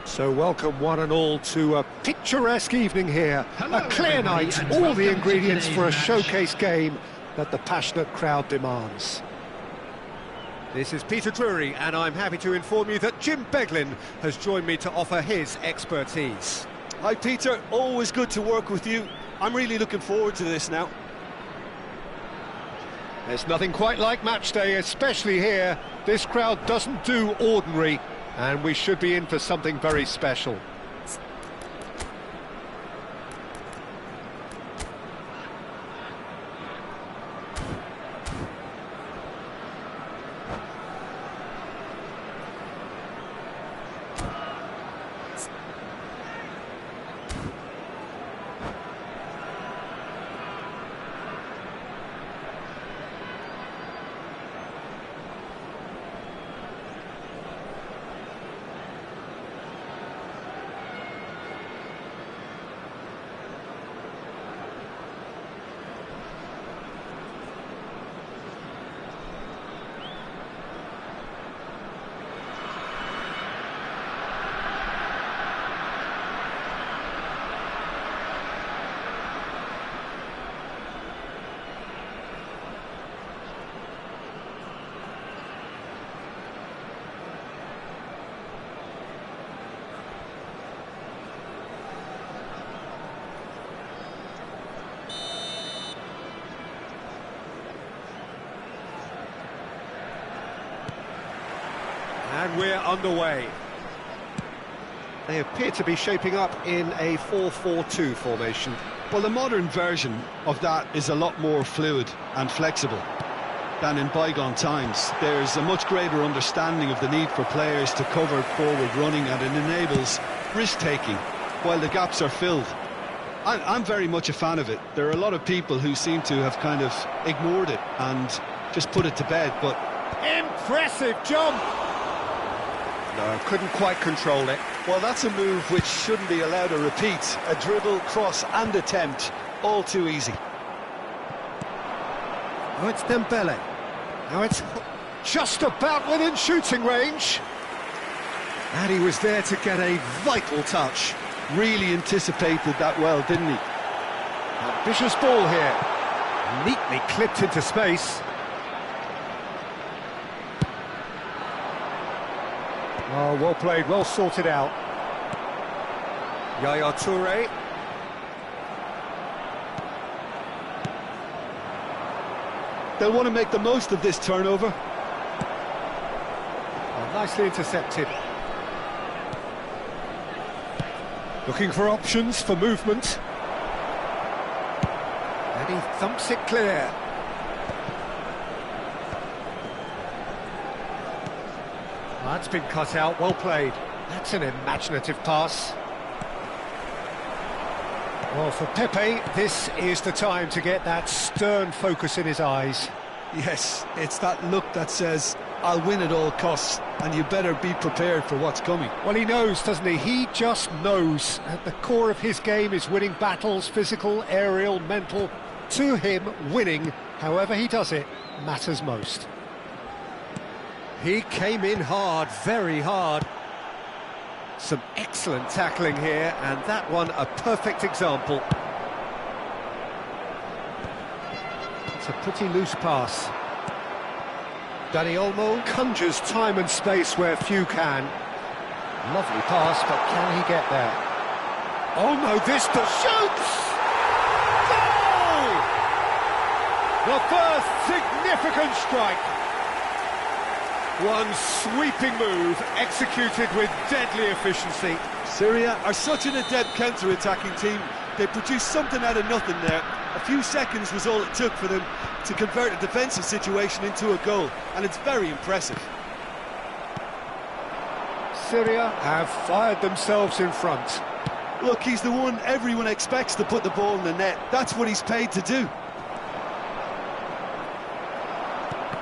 So welcome one and all to a picturesque evening here. Hello, a clear night, and all the welcome ingredients to for a today's showcase game that the passionate crowd demands. This is Peter Drury, and I'm happy to inform you that Jim Beglin has joined me to offer his expertise. Hi Peter, always good to work with you. I'm really looking forward to this now. There's nothing quite like match day, especially here. This crowd doesn't do ordinary, and we should be in for something very special. And we're underway. They appear to be shaping up in a 4-4-2 formation. Well, the modern version of that is a lot more fluid and flexible than in bygone times. There's a much greater understanding of the need for players to cover forward running, and it enables risk-taking while the gaps are filled. I'm very much a fan of it. There are a lot of people who seem to have kind of ignored it and just put it to bed, but... Impressive jump! No, couldn't quite control it. Well, that's a move which shouldn't be allowed to repeat. A dribble, cross and attempt, all too easy. Now it's Dembele. Now it's just about within shooting range. And he was there to get a vital touch. Really anticipated that well, didn't he? Ambitious ball here. Neatly clipped into space. Oh, well played, well sorted out. Yaya Toure. They'll want to make the most of this turnover. Oh, nicely intercepted. Looking for options for movement. And he thumps it clear. That's been cut out, well played. That's an imaginative pass. Well, for Pepe, this is the time to get that stern focus in his eyes. Yes, it's that look that says, I'll win at all costs, and you better be prepared for what's coming. Well, he knows, doesn't he? He just knows. At the core of his game is winning battles, physical, aerial, mental. To him, winning, however he does it, matters most. He came in hard, very hard. Some excellent tackling here, and that one a perfect example. It's a pretty loose pass. Dani Olmo conjures time and space where few can. Lovely pass, but can he get there? Olmo, this to shoots! Goal! The first significant strike. One sweeping move, executed with deadly efficiency. Syria are such an adept counter-attacking team. They produced something out of nothing there. A few seconds was all it took for them to convert a defensive situation into a goal, and it's very impressive. Syria have fired themselves in front. Look, he's the one everyone expects to put the ball in the net. That's what he's paid to do.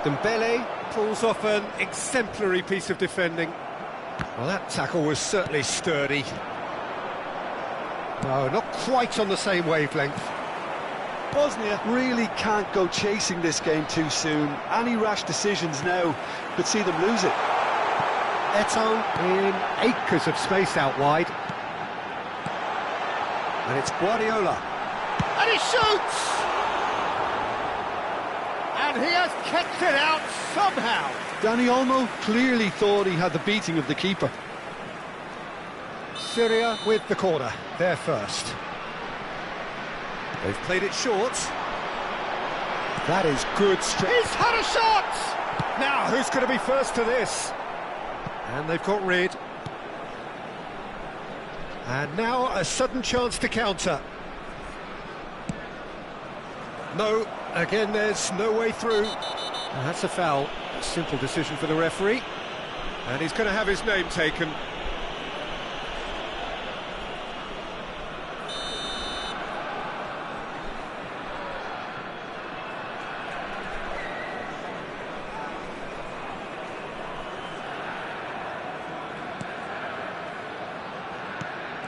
Dembele pulls off an exemplary piece of defending. Well, that tackle was certainly sturdy. No, not quite on the same wavelength. Bosnia really can't go chasing this game too soon. Any rash decisions now could see them lose it. Eto'o in acres of space out wide. And it's Guardiola. And he shoots! And he has kept it out somehow. Dani Olmo clearly thought he had the beating of the keeper. Syria with the corner, there first. They've played it short. That is good strength. He's had a shot! Now, who's going to be first to this? And they've got rid. And now a sudden chance to counter. No, again there's no way through. And that's a foul. A simple decision for the referee. And he's going to have his name taken.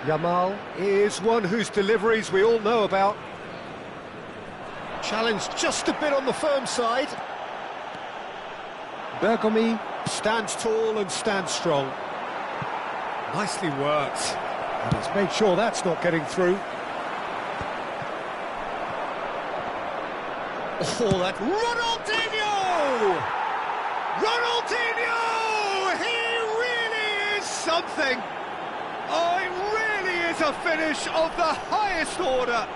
Yamal is one whose deliveries we all know about. Challenged just a bit on the firm side. Bergomi stands tall and stands strong. Nicely worked. And he's made sure that's not getting through. Oh, that Ronaldinho! Ronaldinho! He really is something! Oh, it really is a finish of the highest order.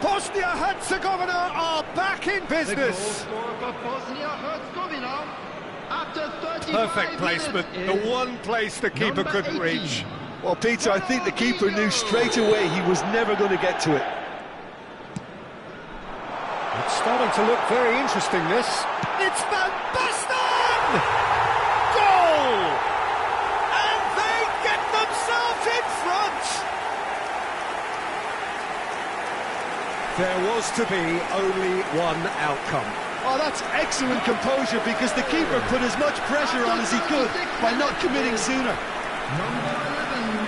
Bosnia-Herzegovina are back in business. Perfect placement, the one place the keeper couldn't reach. Well, Peter, I think the keeper knew straight away he was never going to get to it. It's starting to look very interesting, this. It's Van Basten! Goal! And they get themselves in front! There was to be only one outcome. Oh, that's excellent composure, because the keeper put as much pressure on as he could by not committing sooner. Number 11,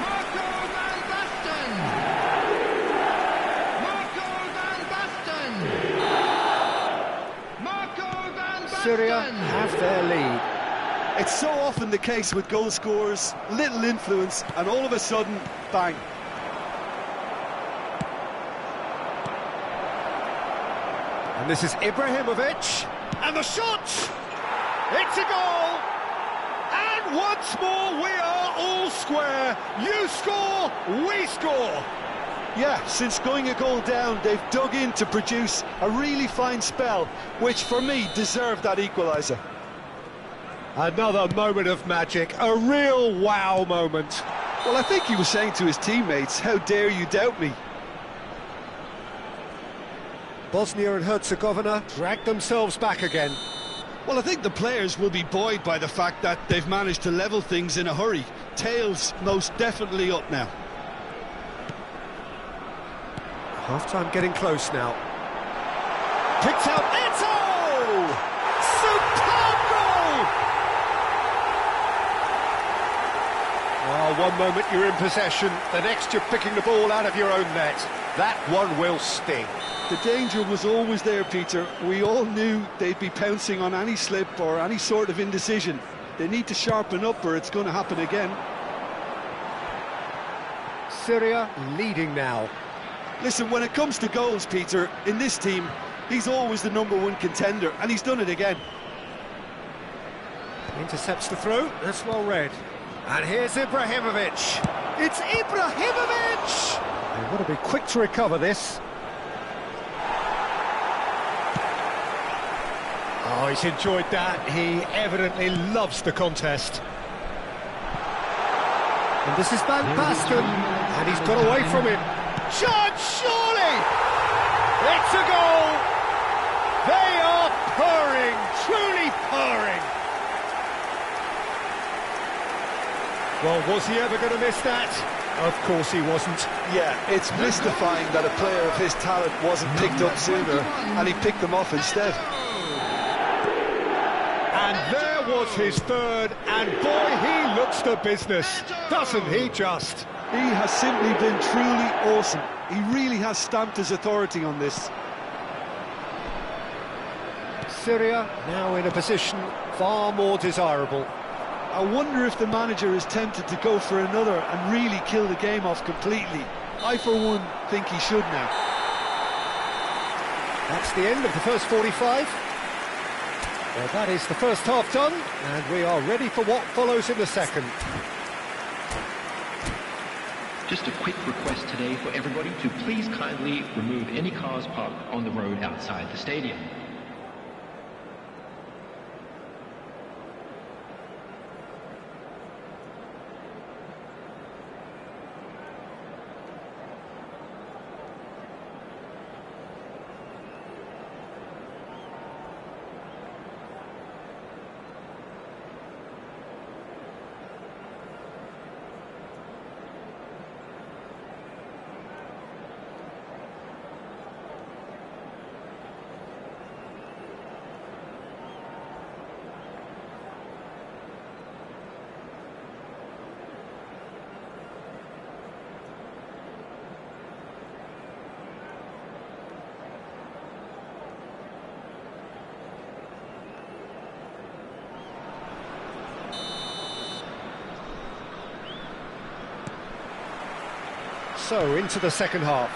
Marco Van Basten. Marco Van Basten. Marco Van Basten. Syria have their lead. It's so often the case with goal scorers, little influence, and all of a sudden, bang. And this is Ibrahimovic, and the shot! It's a goal! And once more we are all square. You score, we score! Yeah, since going a goal down, they've dug in to produce a really fine spell, which for me deserved that equaliser. Another moment of magic, a real wow moment. Well, I think he was saying to his teammates, how dare you doubt me? Bosnia and Herzegovina drag themselves back again. Well, I think the players will be buoyed by the fact that they've managed to level things in a hurry. Tails most definitely up now. Half-time getting close now. Picks out Eto'o! Superb goal! Well, one moment you're in possession, the next you're picking the ball out of your own net. That one will sting. The danger was always there, Peter. We all knew they'd be pouncing on any slip or any sort of indecision. They need to sharpen up or it's going to happen again. Syria leading now. Listen, when it comes to goals, Peter, in this team, he's always the #1 contender, and he's done it again. Intercepts the throw, that's well read. And here's Ibrahimovic. It's Ibrahimovic! They've got to be quick to recover this. Oh, he's enjoyed that. He evidently loves the contest. And this is Van Basten, and he's got away from him. Chance, surely! It's a goal! They are purring, truly purring. Well, was he ever going to miss that? Of course he wasn't. Yeah, it's mystifying that a player of his talent wasn't picked up sooner, and he picked them off instead. And there was his third, and boy, he looks the business, doesn't he just? He has simply been truly awesome. He really has stamped his authority on this. Syria now in a position far more desirable. I wonder if the manager is tempted to go for another and really kill the game off completely. I, for one, think he should now. That's the end of the first 45. Well, that is the first half done, and we are ready for what follows in the second. Just a quick request today for everybody to please kindly remove any cars parked on the road outside the stadium. So, into the second half.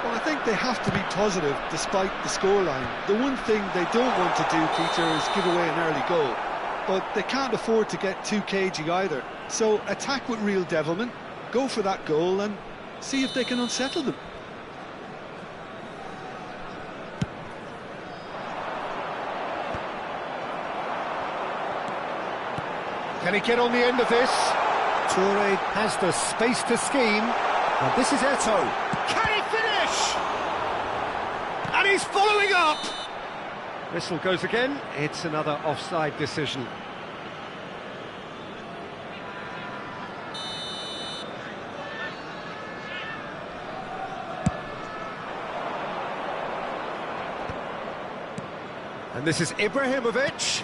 Well, I think they have to be positive despite the scoreline. The one thing they don't want to do, Peter, is give away an early goal. But they can't afford to get too cagey either. So attack with real devilment, go for that goal and see if they can unsettle them. Can he get on the end of this? Toure has the space to scheme. And this is Eto'o. Can he finish? And he's following up! Whistle goes again. It's another offside decision. And this is Ibrahimovic.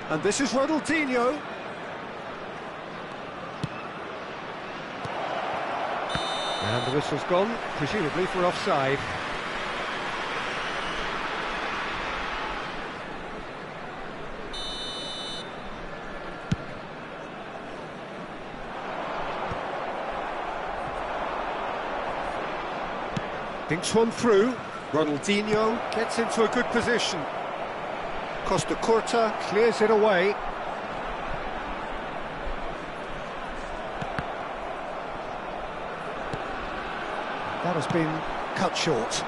And this is Ronaldinho. And the whistle's gone, presumably for offside. Dinks one through. Ronaldinho gets into a good position. Costa Curta clears it away. That has been cut short.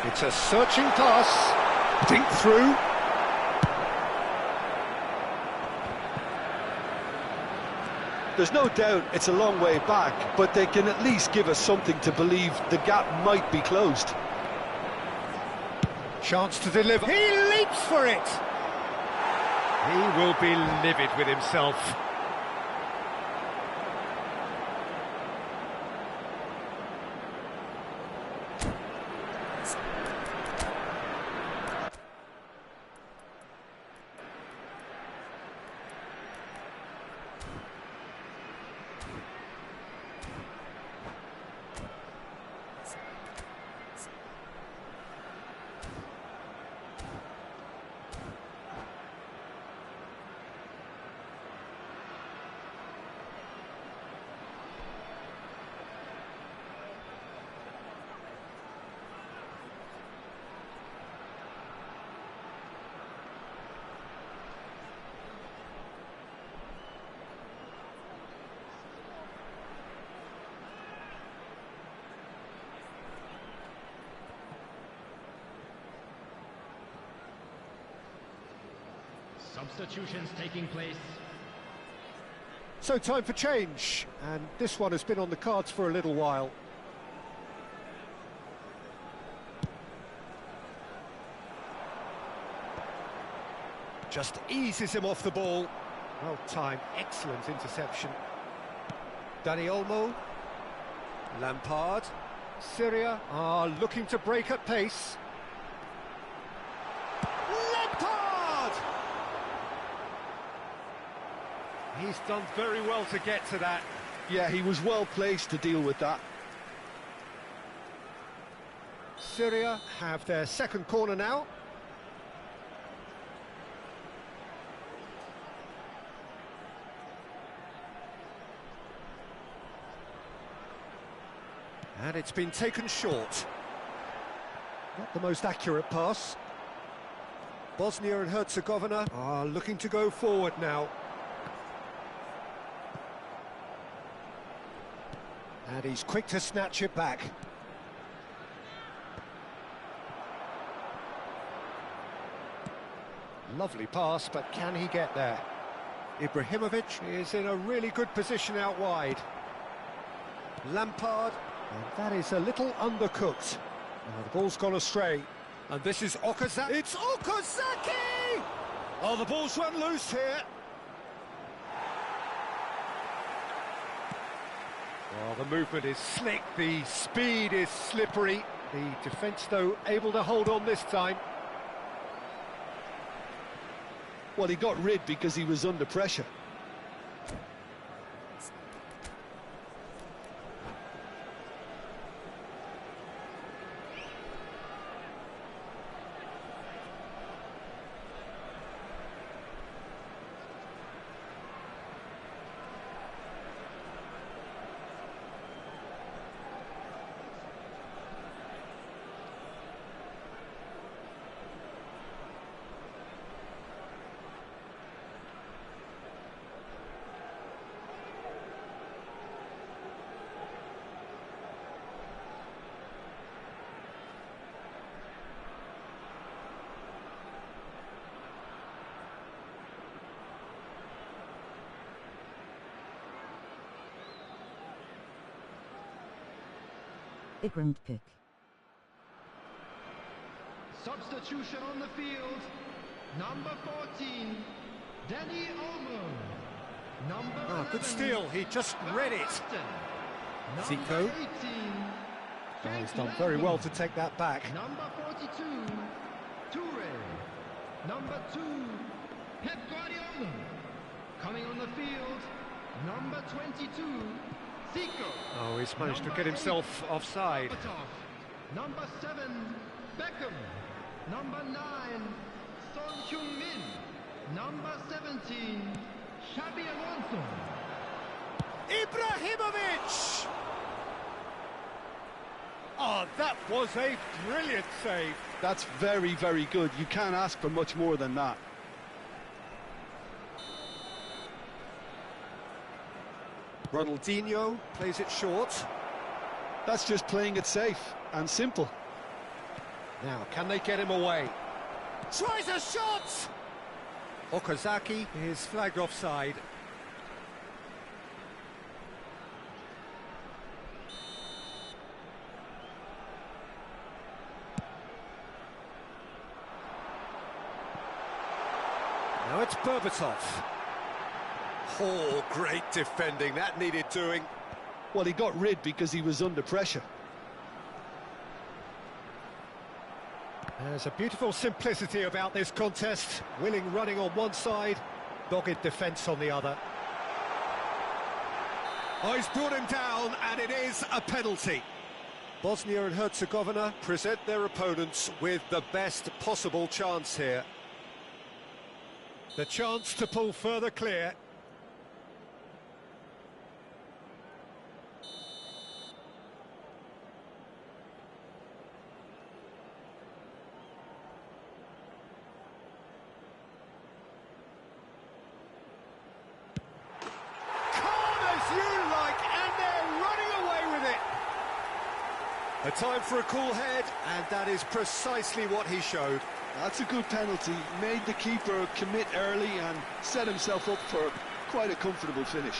It's a searching pass. Dink through. There's no doubt it's a long way back, but they can at least give us something to believe the gap might be closed. Chance to deliver. He leaps for it. He will be livid with himself. Substitutions taking place. So time for change, and this one has been on the cards for a little while. Just eases him off the ball. Well timed, excellent interception. Dani Olmo. Lampard. Syria are looking to break at pace. Lampard! He's done very well to get to that. Yeah, he was well placed to deal with that. Syria have their second corner now. And it's been taken short. Not the most accurate pass. Bosnia and Herzegovina are looking to go forward now. And he's quick to snatch it back. Lovely pass, but can he get there? Ibrahimovic is in a really good position out wide. Lampard, and that is a little undercooked. The ball's gone astray. And this is Okazaki. It's Okazaki! Oh, the ball's run loose here. Oh, the movement is slick, the speed is slippery. The defence, though, able to hold on this time. Well, he got rid because he was under pressure. Pick. Substitution on the field. Number 14, Danny Olmo. Number 11, good steal, he just read it. Zico. 18, He's done very well to take that back. Number 42, Toure. Number 2, Pep Guardiola. Coming on the field, number 22, Zico. Oh, he's managed to get himself offside. Number 7, Beckham. Number 9, Son Heung-min. Number 17, Xabi Alonso. Ibrahimovic! Oh, that was a brilliant save. That's very, very good. You can't ask for much more than that. Ronaldinho plays it short. That's just playing it safe and simple. Now, can they get him away? Tries a shot! Okazaki is flagged offside. Now it's Berbatov. Oh, great defending, that needed doing. Well, he got rid because he was under pressure. There's a beautiful simplicity about this contest. Willing running on one side, dogged defence on the other. Oh, he's brought him down, and it is a penalty. Bosnia and Herzegovina present their opponents with the best possible chance here. The chance to pull further clear. A time for a cool head, and that is precisely what he showed. That's a good penalty. Made the keeper commit early and set himself up for quite a comfortable finish.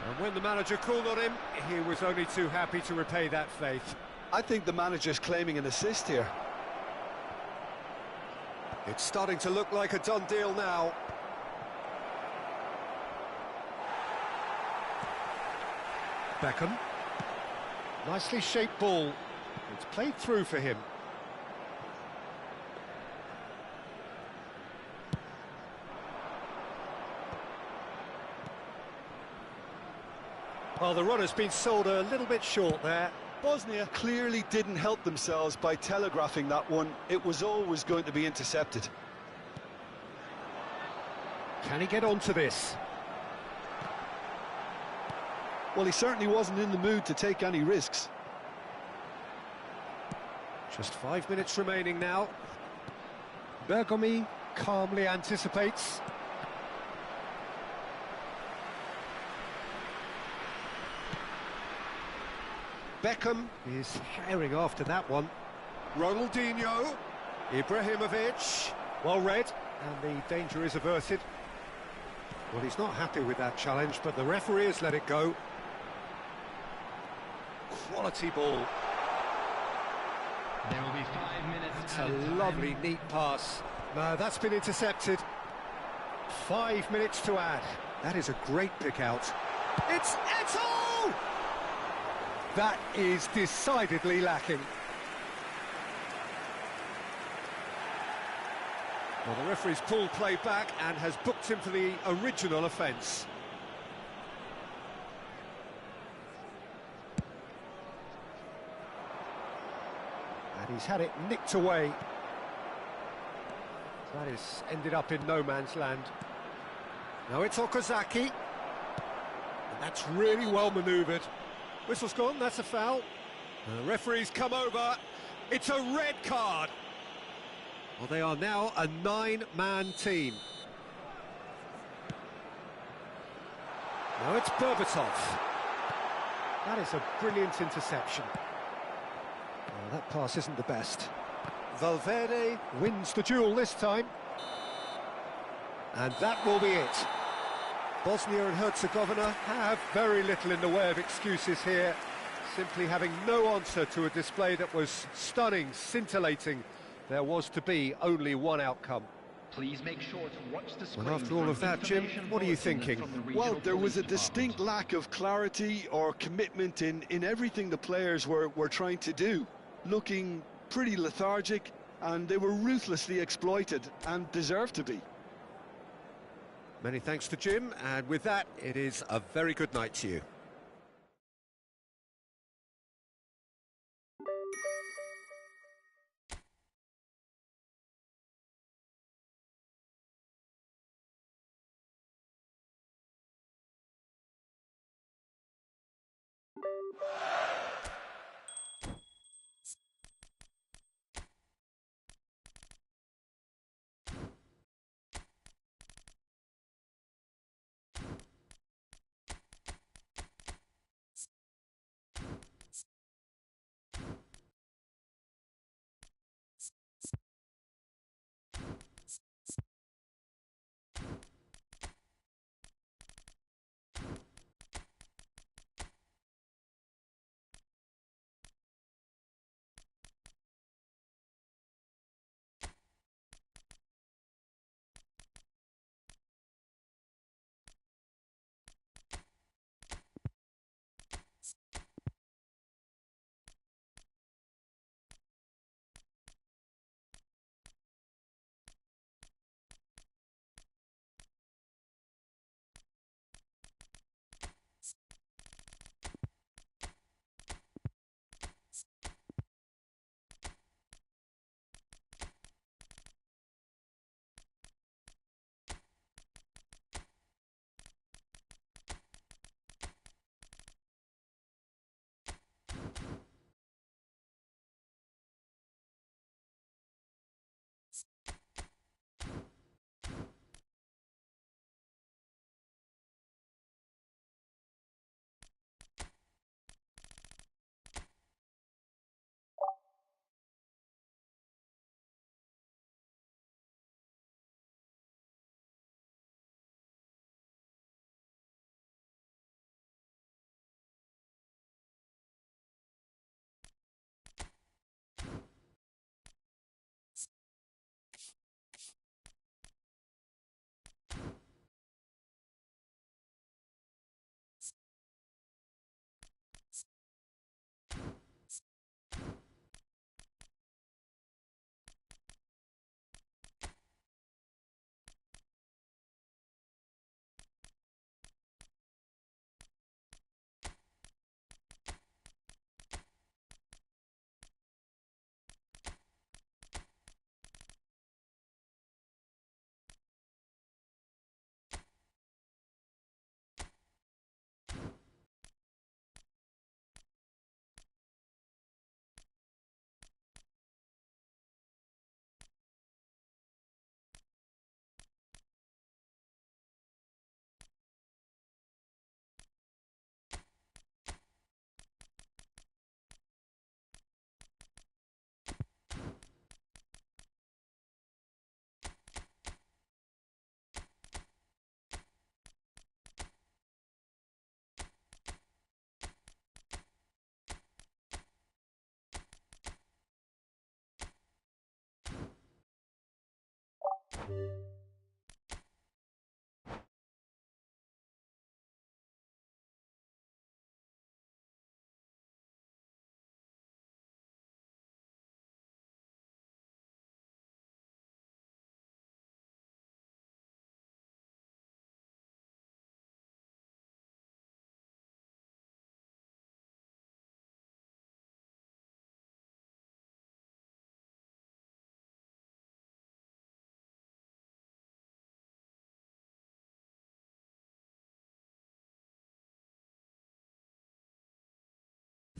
And when the manager called on him, he was only too happy to repay that faith. I think the manager's claiming an assist here. It's starting to look like a done deal now. Beckham. Nicely shaped ball. It's played through for him. Well, the run has been sold a little bit short there. Bosnia clearly didn't help themselves by telegraphing that one. It was always going to be intercepted. Can he get onto this? Well, he certainly wasn't in the mood to take any risks. Just 5 minutes remaining now. Bergomi calmly anticipates. Beckham is herring after that one. Ronaldinho, Ibrahimovic, well read, and the danger is averted. Well, he's not happy with that challenge, but the referee has let it go. Quality ball. There will be 5 minutes. It's a lovely, neat pass. No, that's been intercepted. 5 minutes to add. That is a great pick out. It's Eto'o! That is decidedly lacking. Well, the referee's pulled play back and has booked him for the original offence. And he's had it nicked away. That has ended up in no man's land. Now it's Okazaki. And that's really well manoeuvred. Whistle's gone, that's a foul. And the referee's come over. It's a red card. Well, they are now a 9-man team. Now it's Berbatov. That is a brilliant interception. Well, that pass isn't the best. Valverde wins the duel this time. And that will be it. Bosnia and Herzegovina have very little in the way of excuses here, simply having no answer to a display that was stunning, scintillating. There was to be only one outcome. Please make sure to watch the screen. Well, after all of that, Jim, what are you thinking? Well, there was a distinct lack of clarity or commitment in everything the players were trying to do. Looking pretty lethargic, and they were ruthlessly exploited and deserved to be. Many thanks to Jim, and with that, it is a very good night to you.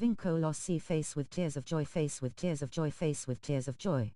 Vinco los see face with tears of joy, face with tears of joy, face with tears of joy.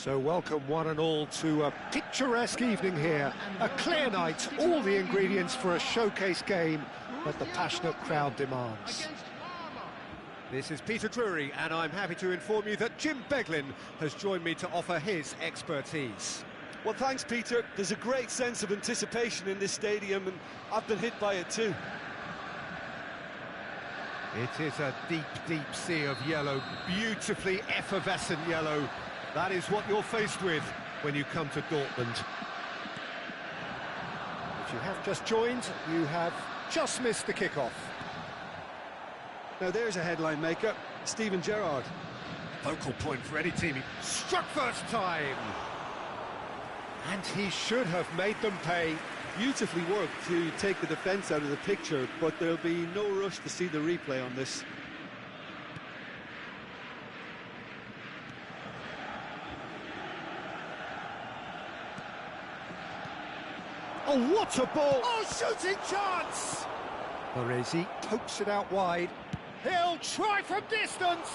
So welcome one and all to a picturesque evening here. A clear night, all the ingredients for a showcase game that the passionate crowd demands. This is Peter Drury, and I'm happy to inform you that Jim Beglin has joined me to offer his expertise. Well, thanks, Peter. There's a great sense of anticipation in this stadium, and I've been hit by it too. It is a deep, deep sea of yellow, beautifully effervescent yellow. That is what you're faced with when you come to Dortmund. If you have just joined, you have just missed the kickoff. Now there's a headline maker, Steven Gerrard. Focal point for any team. He struck first time! And he should have made them pay. Beautifully worked to take the defence out of the picture, but there'll be no rush to see the replay on this. Oh, what a ball! Oh, shooting chance! Baresi pokes it out wide. He'll try from distance!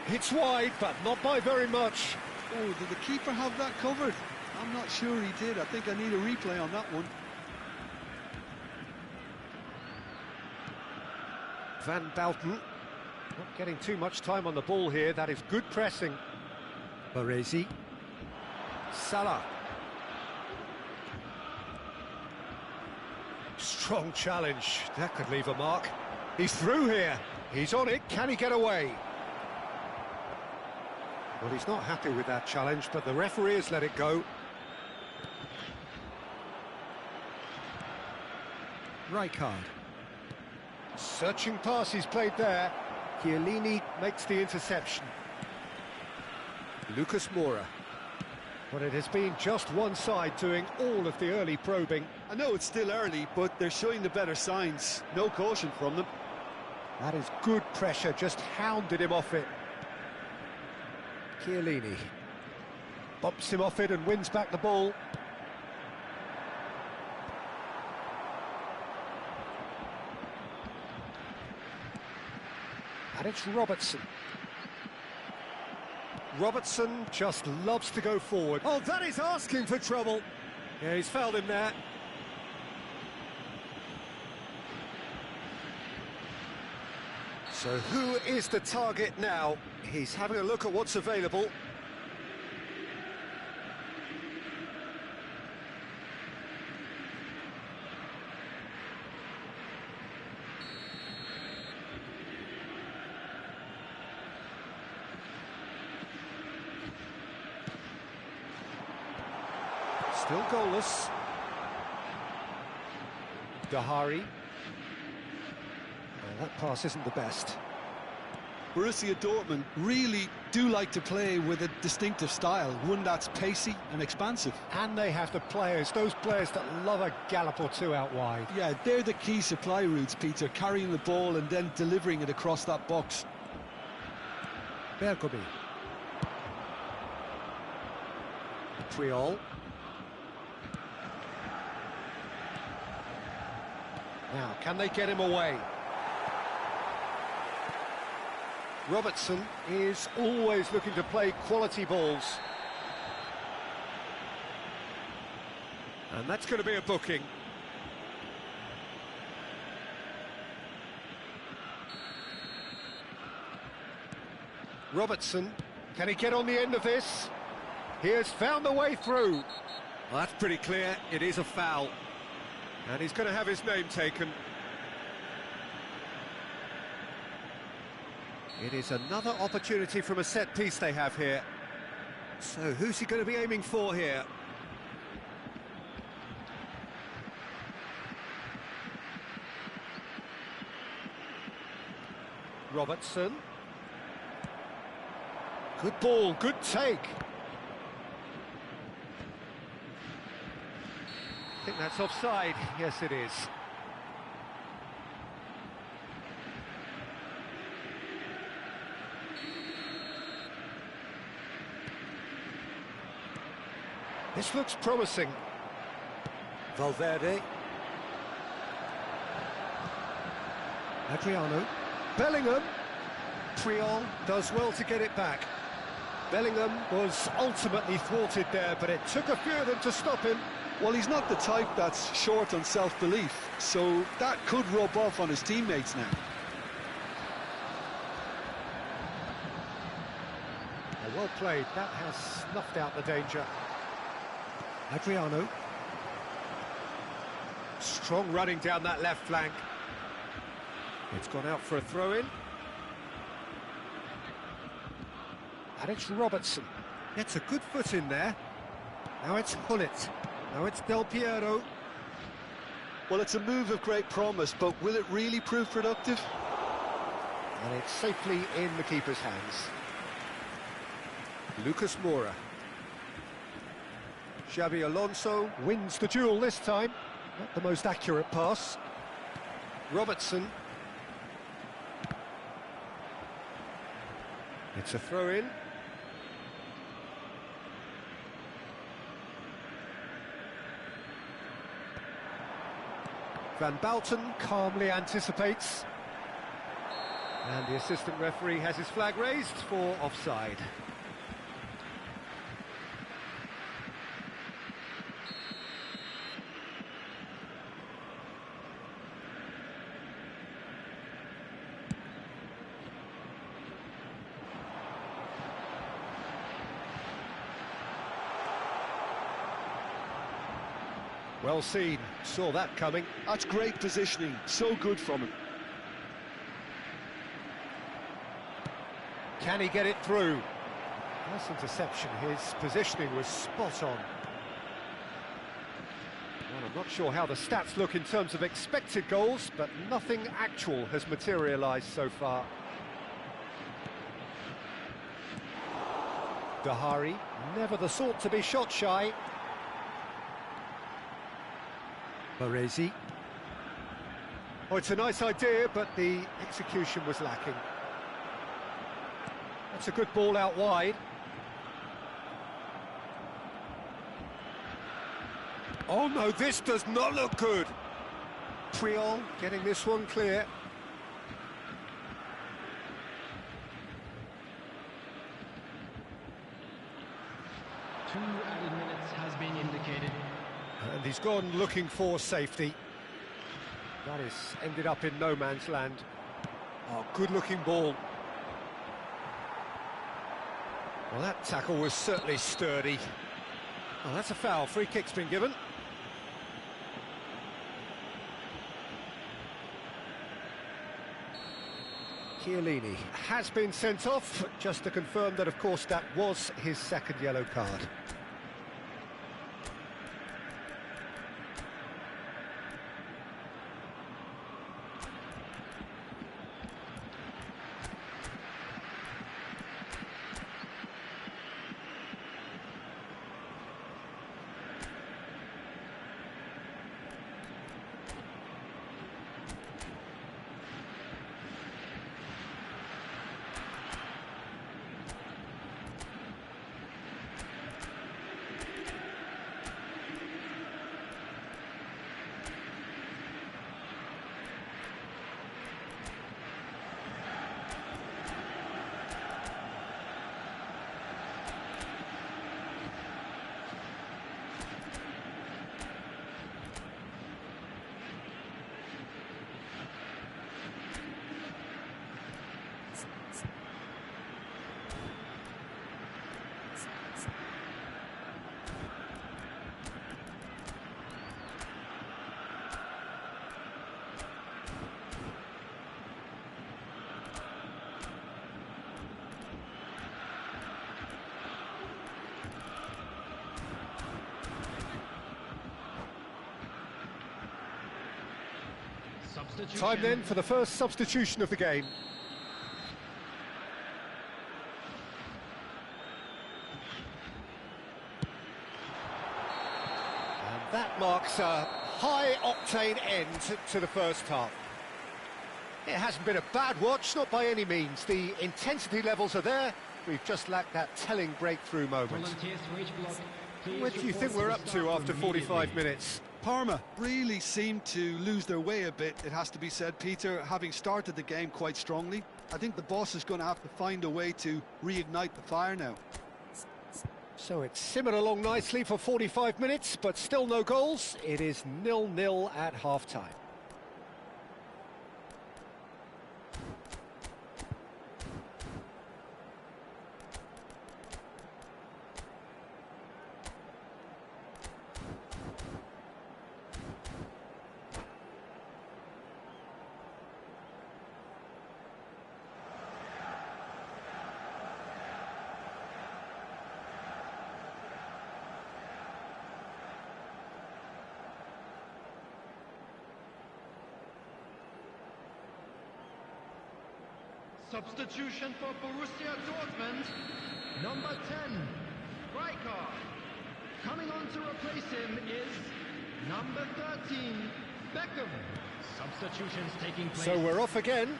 It's wide, but not by very much. Oh, did the keeper have that covered? I'm not sure he did. I think I need a replay on that one. Van Bouten, not getting too much time on the ball here. That is good pressing. Baresi. Salah. Strong challenge. That could leave a mark. He's through here. He's on it. Can he get away? Well, he's not happy with that challenge, but the referee has let it go. Rijkaard. Searching pass he's played there. Chiellini makes the interception. Lucas Moura. But it has been just one side doing all of the early probing. I know it's still early, but they're showing the better signs. No caution from them. That is good pressure, just hounded him off it. Chiellini bumps him off it and wins back the ball. And it's Robertson. Robertson just loves to go forward. Oh, that is asking for trouble. Yeah, he's fouled him there. So who is the target now? He's having a look at what's available. Still goalless. Dahari. Well, that pass isn't the best. Borussia Dortmund really do like to play with a distinctive style, one that's pacey and expansive. And they have the players, those players that love a gallop or two out wide. Yeah, they're the key supply routes, Peter, carrying the ball and then delivering it across that box. Bergomi. Triol. Now, can they get him away? Robertson is always looking to play quality balls. And that's going to be a booking. Robertson, can he get on the end of this? He has found the way through. Well, that's pretty clear, it is a foul. And he's going to have his name taken. It is another opportunity from a set piece they have here. So who's he going to be aiming for here? Robertson. Good ball, good take. I think that's offside. Yes, it is. This looks promising. Valverde. Adriano. Bellingham. Triol does well to get it back. Bellingham was ultimately thwarted there, but it took a few of them to stop him. Well, he's not the type that's short on self-belief, so that could rub off on his teammates now. Well played, that has snuffed out the danger. Adriano. Strong running down that left flank. It's gone out for a throw-in. And it's Robertson. Gets a good foot in there. Now it's Hullet. Now it's Del Piero. Well, it's a move of great promise, but will it really prove productive? And it's safely in the keeper's hands. Lucas Moura. Xabi Alonso wins the duel this time. Not the most accurate pass. Robertson. It's a throw-in. Van Bouten calmly anticipates. And the assistant referee has his flag raised for offside. Well seen, saw that coming. That's great positioning, so good from him. Can he get it through? Nice interception, his positioning was spot on. Well, I'm not sure how the stats look in terms of expected goals, but nothing actual has materialised so far. Dahari, never the sort to be shot shy. Baresi. Oh, it's a nice idea, but the execution was lacking. That's a good ball out wide. Oh no, this does not look good. Puyol getting this one clear. Two added minutes has been indicated. And he's gone looking for safety. That is ended up in no man's land. Oh, good-looking ball. Well, that tackle was certainly sturdy. Oh, that's a foul. Free kick's been given. Chiellini has been sent off, just to confirm that, of course, that was his second yellow card. Time then for the first substitution of the game. And that marks a high-octane end to the first half. It hasn't been a bad watch, not by any means. The intensity levels are there. We've just lacked that telling breakthrough moment. Where do you think we're up to after 45 minutes? Parma really seemed to lose their way a bit, it has to be said, Peter, having started the game quite strongly. I think the boss is going to have to find a way to reignite the fire now. So it's simmered along nicely for 45 minutes, but still no goals. It is 0-0 at half-time. Substitution for Borussia Dortmund, number 10, Rijkaard. Coming on to replace him is number 13, Beckham. Substitutions taking place. So we're off again.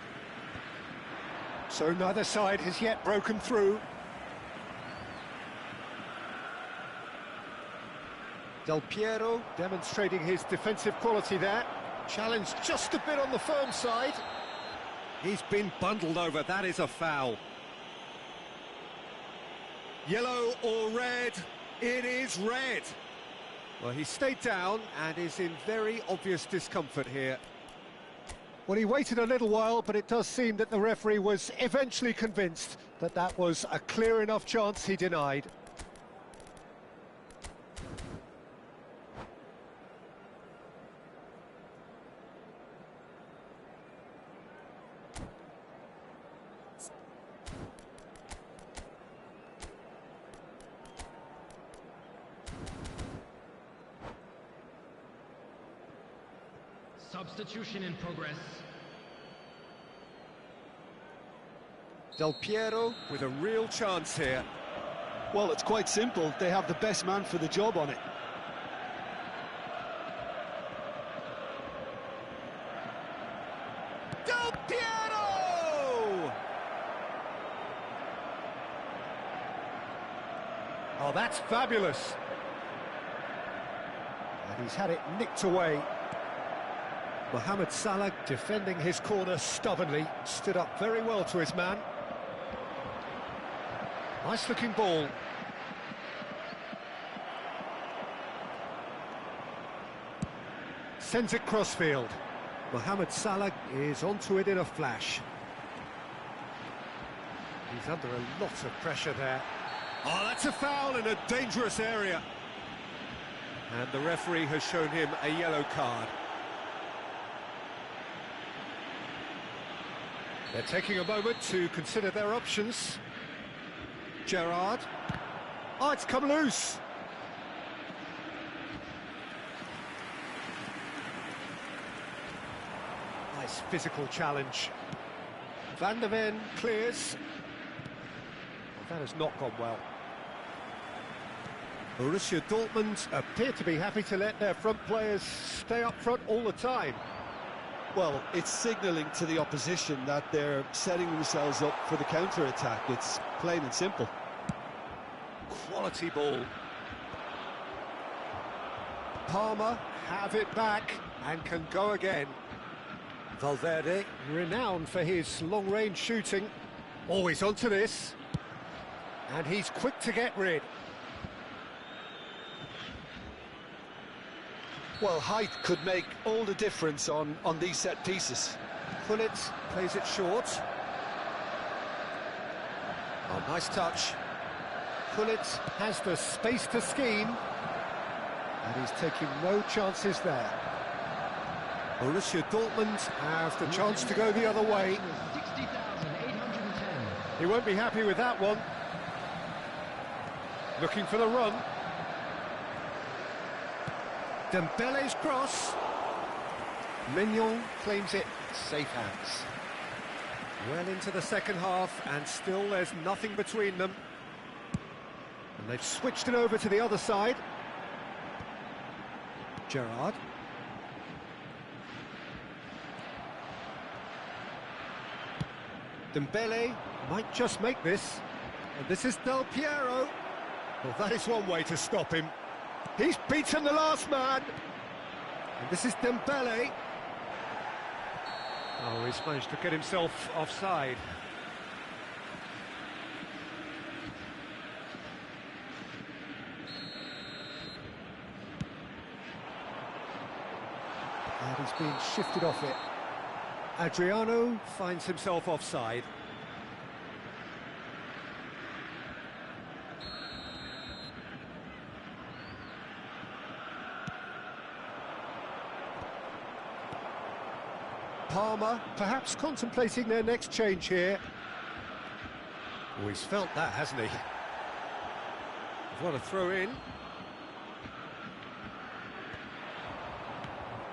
So neither side has yet broken through. Del Piero demonstrating his defensive quality there. Challenged just a bit on the firm side. He's been bundled over, that is a foul. Yellow or red? It is red. Well, he stayed down and is in very obvious discomfort here. Well, he waited a little while, but it does seem that the referee was eventually convinced that that was a clear enough chance he denied. Substitution in progress. Del Piero with a real chance here. Well, it's quite simple. They have the best man for the job on it. Del Piero! Oh, that's fabulous. And he's had it nicked away. Mohamed Salah defending his corner stubbornly, stood up very well to his man. Nice looking ball. Sends it crossfield. Mohamed Salah is onto it in a flash. He's under a lot of pressure there. Oh, that's a foul in a dangerous area. And the referee has shown him a yellow card. They're taking a moment to consider their options. Gerrard. Oh, it's come loose. Nice physical challenge. Van der Ven clears. Well, that has not gone well. Borussia Dortmund appear to be happy to let their front players stay up front all the time. Well, it's signalling to the opposition that they're setting themselves up for the counter-attack. It's plain and simple. Quality ball. Palmer have it back and can go again. Valverde, renowned for his long-range shooting, always onto this. And he's quick to get rid. Well, height could make all the difference on these set pieces. Gullit plays it short. Oh, nice touch. Gullit has the space to scheme. And he's taking no chances there. Borussia Dortmund have the chance to go the other way. 60,810. He won't be happy with that one. Looking for the run. Dembele's cross. Mignon claims it. Safe hands. Well into the second half, and still there's nothing between them. And they've switched it over to the other side. Gerrard. Dembele might just make this. And this is Del Piero. Well, that is one way to stop him. He's beaten the last man. And this is Dembele. Oh, he's managed to get himself offside. He's been shifted off it. Adriano finds himself offside. Palmer perhaps contemplating their next change here. Oh, he's felt that, hasn't he? What a throw in.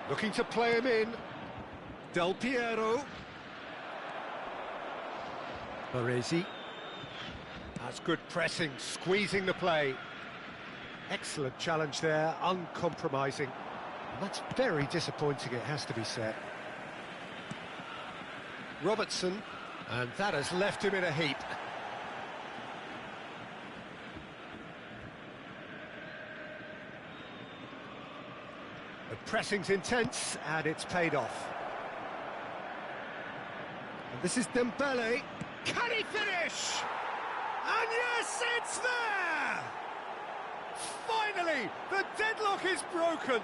Looking to play him in. Del Piero. Baresi. That's good pressing, squeezing the play. Excellent challenge there, uncompromising. And that's very disappointing, it has to be said. Robertson, and that has left him in a heap. The pressing's intense, and it's paid off. And this is Dembele. Can he finish? And yes, it's there! Finally, the deadlock is broken.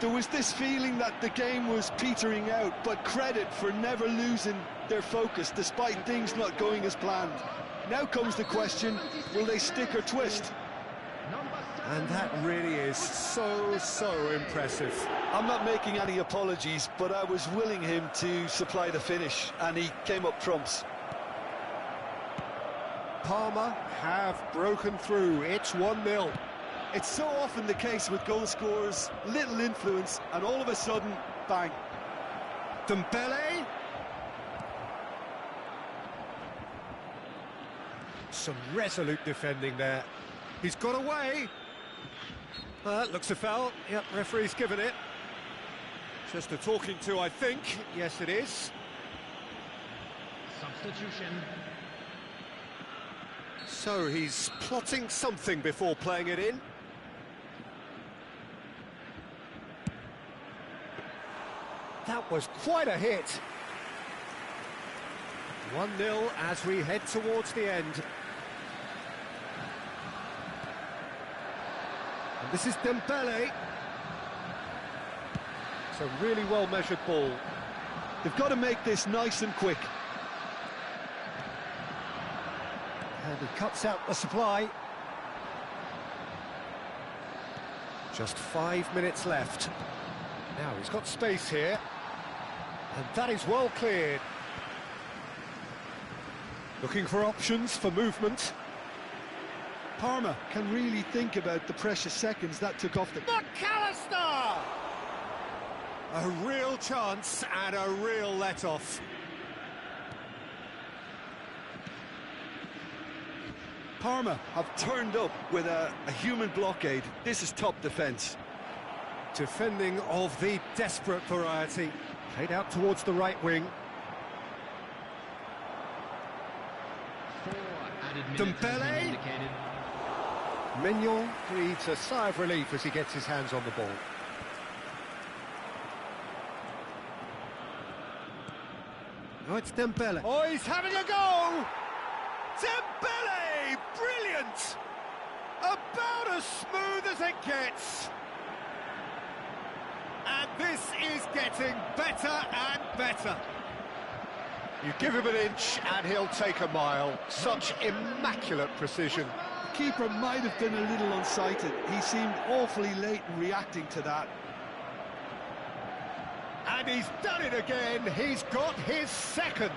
There was this feeling that the game was petering out, but credit for never losing their focus despite things not going as planned. Now comes the question, will they stick or twist? And that really is so impressive. I'm not making any apologies, but I was willing him to supply the finish, and he came up trumps. Palmer have broken through. It's 1-0. It's so often the case with goal scorers, little influence, and all of a sudden, bang. Dembele. Some resolute defending there. He's got away. That looks a foul. Yep, referee's given it. Just a talking to, I think. Yes, it is. Substitution. So he's plotting something before playing it in. That was quite a hit. 1-0 as we head towards the end. And this is Dembele. It's a really well-measured ball. They've got to make this nice and quick. And he cuts out the supply. Just 5 minutes left. Now he's got space here. And that is well cleared. Looking for options for movement. Parma can really think about the precious seconds that took off the... McAllister! A real chance and a real let-off. Parma have turned up with a human blockade. This is top defence. Defending of the desperate variety. Played out towards the right wing. 4 added minutes has been Dembele. indicated. Mignon breathes a sigh of relief as he gets his hands on the ball. Oh, it's Dembele. Oh, he's having a go! Dembele! Brilliant! About as smooth as it gets. And this is getting better and better. You give him an inch and he'll take a mile. Such immaculate precision. The keeper might have been a little unsighted. He seemed awfully late in reacting to that. And he's done it again. He's got his second.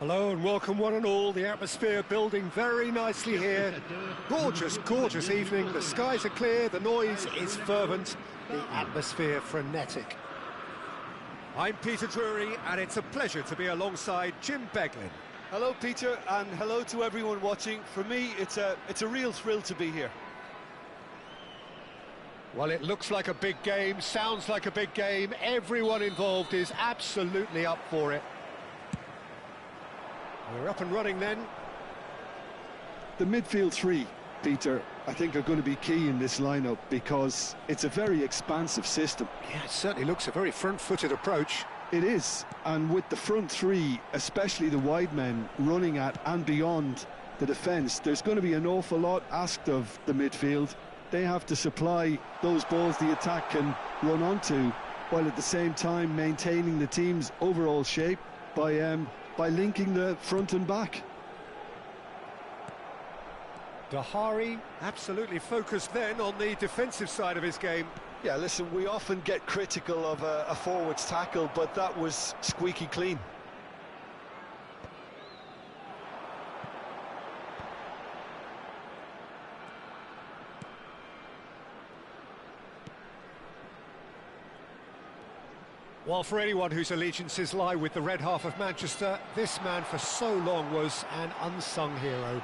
Hello and welcome one and all. The atmosphere building very nicely here. Gorgeous, gorgeous evening. The skies are clear, the noise is fervent, the atmosphere frenetic. I'm Peter Drury and it's a pleasure to be alongside Jim Beglin. Hello, Peter, and hello to everyone watching. For me, it's a real thrill to be here. Well, it looks like a big game, sounds like a big game. Everyone involved is absolutely up for it. We're up and running then. The midfield three, Peter, I think are going to be key in this lineup because it's a very expansive system. Yeah, it certainly looks a very front-footed approach. It is, and with the front three, especially the wide men, running at and beyond the defence, there's going to be an awful lot asked of the midfield. They have to supply those balls the attack can run onto, while at the same time maintaining the team's overall shape by linking the front and back. Dahari absolutely focused then on the defensive side of his game. Yeah, listen, we often get critical of a forward's tackle, but that was squeaky clean. Well, for anyone whose allegiances lie with the red half of Manchester, this man for so long was an unsung hero.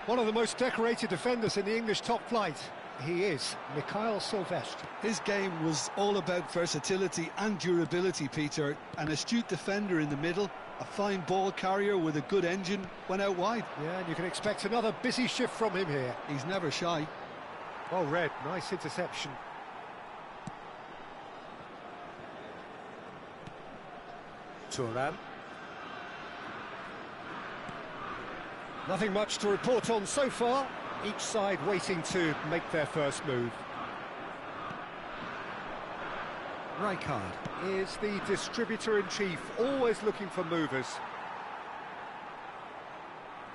One of the most decorated defenders in the English top flight. He is Mikhail Silvestre. His game was all about versatility and durability, Peter. An astute defender in the middle, a fine ball carrier with a good engine, went out wide. Yeah, and you can expect another busy shift from him here. He's never shy. Well read, nice interception. Turan. Nothing much to report on so far. Each side waiting to make their first move. Rijkaard is the distributor-in-chief, always looking for movers.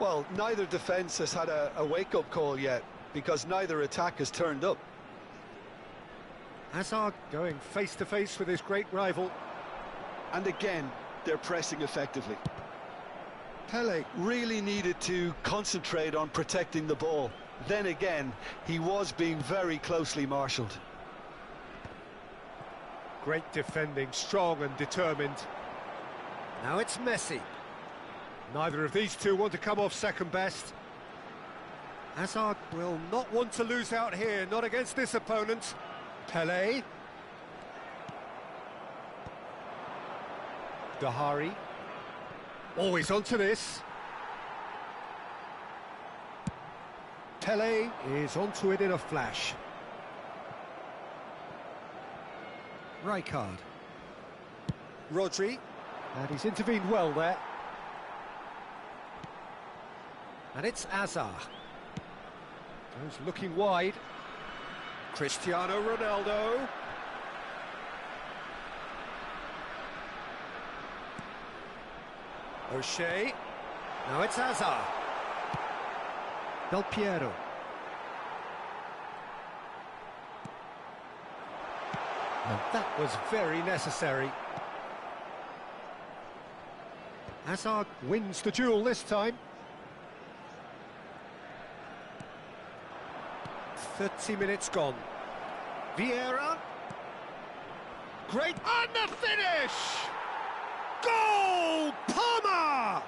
Well, neither defence has had a wake-up call yet, because neither attack has turned up. Hazard going face-to-face with his great rival. And again, they're pressing effectively. Pele really needed to concentrate on protecting the ball. Then again, he was being very closely marshalled. Great defending, strong and determined. Now it's Messi. Neither of these two want to come off second best. Hazard will not want to lose out here, not against this opponent. Pele. Dahari. Always onto this. Pele is onto it in a flash. Rijkaard. Rodri. And he's intervened well there. And it's Azar. Goes looking wide. Cristiano Ronaldo. O'Shea. Now it's Hazard. Del Piero. And that was very necessary. Hazard wins the duel this time. 30 minutes gone. Vieira. Great. And the finish! Goal! Palmer!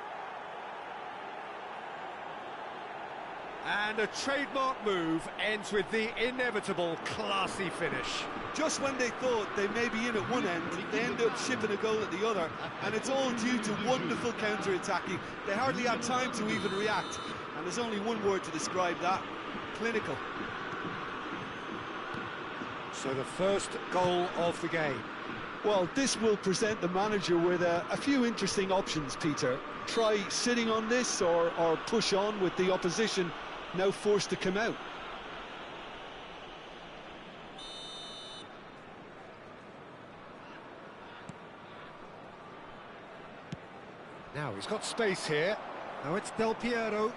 And a trademark move ends with the inevitable classy finish. Just when they thought they may be in at one end, they end up shipping a goal at the other, and it's all due to wonderful counter-attacking. They hardly had time to even react, and there's only one word to describe that: clinical. So the first goal of the game. Well, this will present the manager with a few interesting options, Peter. Try sitting on this or push on with the opposition now forced to come out. Now he's got space here. Now it's Del Piero.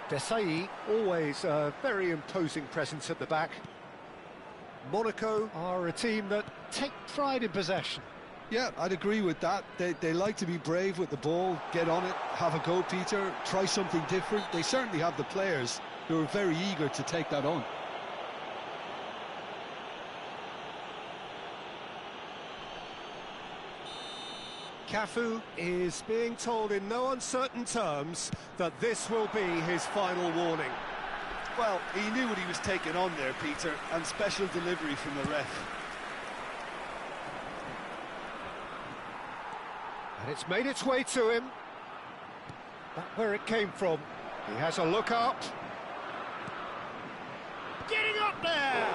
Desai, always a very imposing presence at the back. Monaco are a team that take pride in possession. Yeah, I'd agree with that. They like to be brave with the ball, get on it, have a go, Peter, try something different. They certainly have the players who are very eager to take that on. Cafu is being told in no uncertain terms that this will be his final warning. Well, he knew what he was taking on there, Peter, and special delivery from the ref. And it's made its way to him. That's where it came from. He has a look up. Getting up there!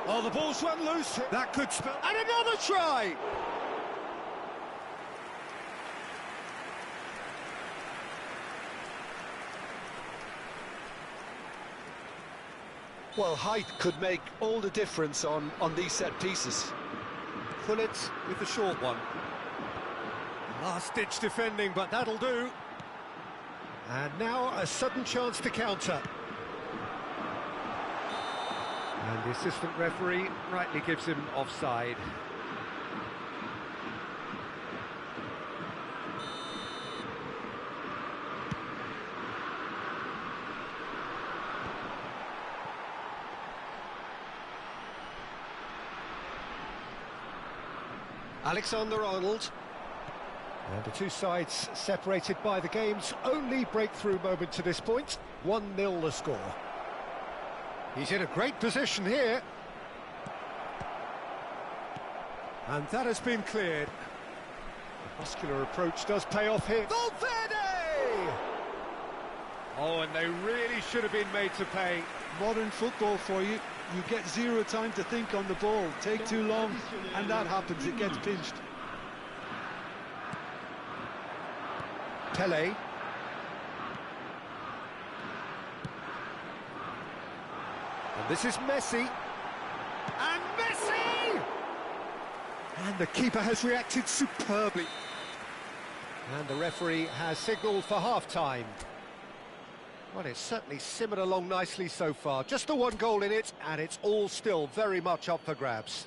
Oh, the ball's run loose. That could spell... And another try! Well, height could make all the difference on these set pieces. Pullet with the short one. Last-ditch defending, but that'll do. And now a sudden chance to counter. And the assistant referee rightly gives him offside. Alexander-Arnold. And the two sides separated by the game's only breakthrough moment to this point. 1-0 the score. He's in a great position here. And that has been cleared. The muscular approach does pay off here. Valverde! Oh, and they really should have been made to pay. Modern football for you. You get zero time to think on the ball. Take too long, and that happens. It gets pinched. Pele. And this is Messi. And Messi! And the keeper has reacted superbly. And the referee has signalled for half-time. Well, it's certainly simmered along nicely so far. Just the one goal in it, and it's all still very much up for grabs.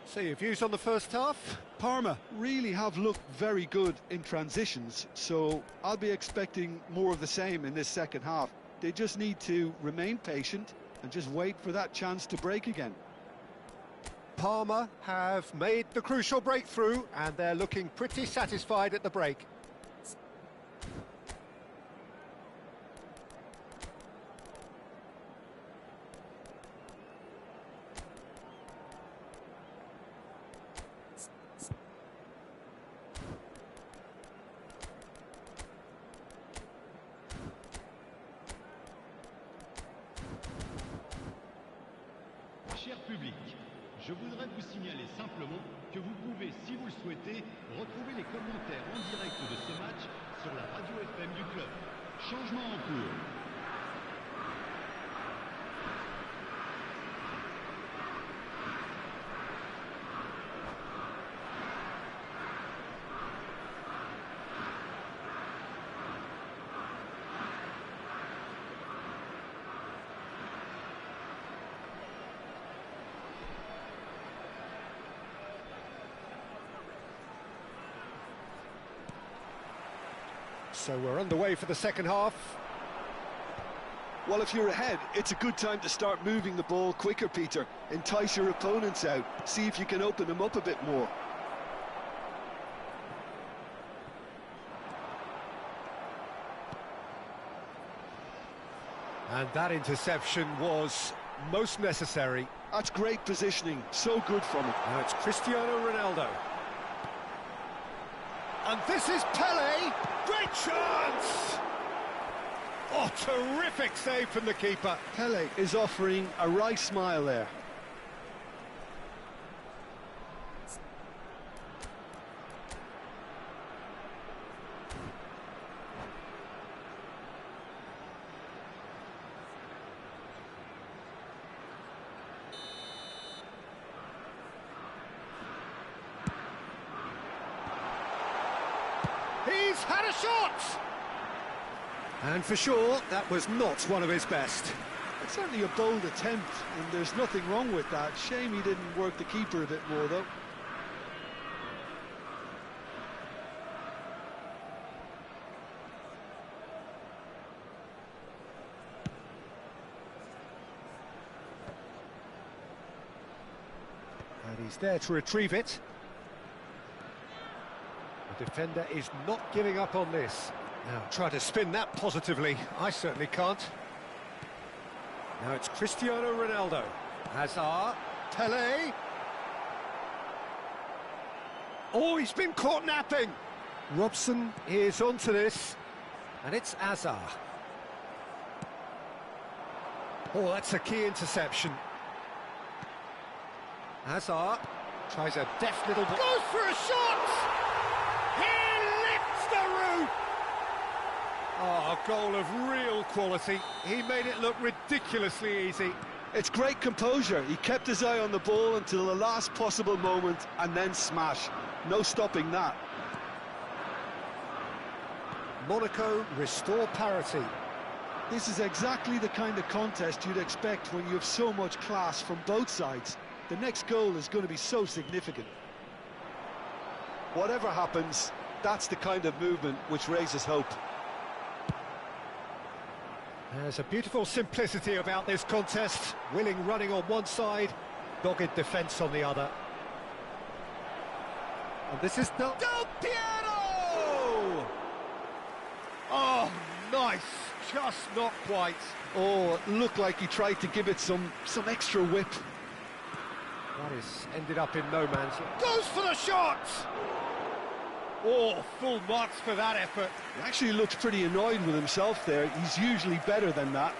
So your views on the first half? Parma really have looked very good in transitions, so I'll be expecting more of the same in this second half. They just need to remain patient and just wait for that chance to break again. Parma have made the crucial breakthrough, and they're looking pretty satisfied at the break. Cher public, je voudrais vous signaler simplement que vous pouvez, si vous le souhaitez, retrouver les commentaires en direct de ce match sur la radio FM du club. Changement en cours. So we're underway for the second half. Well, if you're ahead, it's a good time to start moving the ball quicker, Peter. Entice your opponents out. See if you can open them up a bit more. And that interception was most necessary. That's great positioning. So good from him. Now it's Cristiano Ronaldo. And this is Pele. Great chance! Oh, terrific save from the keeper. Pele is offering a wry smile there. He's had a shot! And for sure, that was not one of his best. It's certainly a bold attempt, and there's nothing wrong with that. Shame he didn't work the keeper a bit more, though. He's there to retrieve it. The defender is not giving up on this. Now try to spin that positively. I certainly can't. Now it's Cristiano Ronaldo. Hazard. Pele. Oh, he's been caught napping. Robson is onto this. And it's Hazard. Oh, that's a key interception. Hazard tries a deft little... Goes for a shot! He lifts the roof! Oh, a goal of real quality. He made it look ridiculously easy. It's great composure. He kept his eye on the ball until the last possible moment and then smash. No stopping that. Monaco restore parity. This is exactly the kind of contest you'd expect when you have so much class from both sides. The next goal is going to be so significant. Whatever happens, that's the kind of movement which raises hope. There's a beautiful simplicity about this contest. Willing running on one side, dogged defence on the other. And this is Del Piero! Oh, nice. Just not quite. Oh, it looked like he tried to give it some extra whip. That is ended up in no man's land. Goes for the shot! Oh, full marks for that effort. He actually looks pretty annoyed with himself there. He's usually better than that.